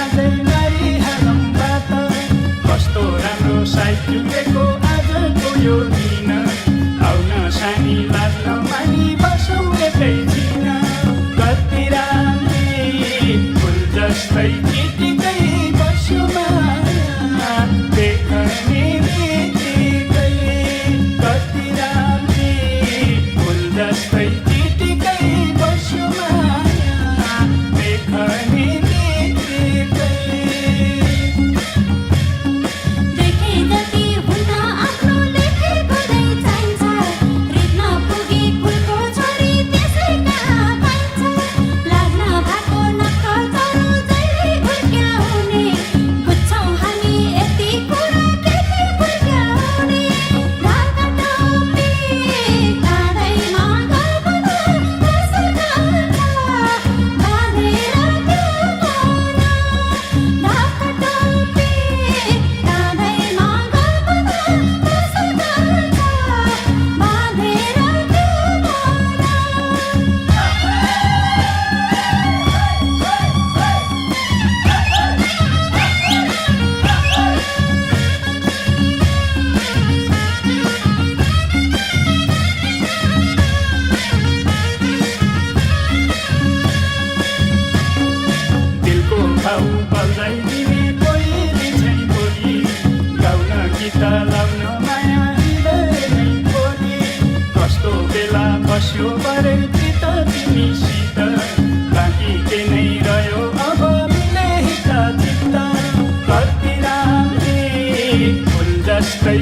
आजै मारिहालौँ बात कस्तो राम्रो साइड जुटेको आजको यो दिन आउन सानी लाग्न मानी बसौँ एकै छिन कति राम्री फुल जस्तै चिटिकै बसुमा देख्ने बित्तिकै कति राम्री फुल जस्तै चिटिकै बसुमा देख्ने बित्तिकै देखे जति हुन आफ्नो लेखेको नै चाहिन्छ रित्न पुगे फुलको छोरी त्यसै कहाँ पाइन्छ लाग्न भएको नक्कलहरू जहिले हुर्क्याउने बुझ्छौँ हामी यति कुरा केही फुर्क्याउने ढाका टोपी काँधैमा गलबना कसो जान्छ बाँधेर त्यो मोना ढाका टोपी काँधैमा गलबना कसो जान्छ बाँधेर त्यो मोना दिलको घाउ बल्झाइदिने कोही छै बोली गाउन गीत लाउन माया हृदय नै बोली कस्तो बेला बस्यो परे चित तिमीसित बाँकी के नै रह्यो अब मिले हित चित्त कति राम्री फुल जस्तै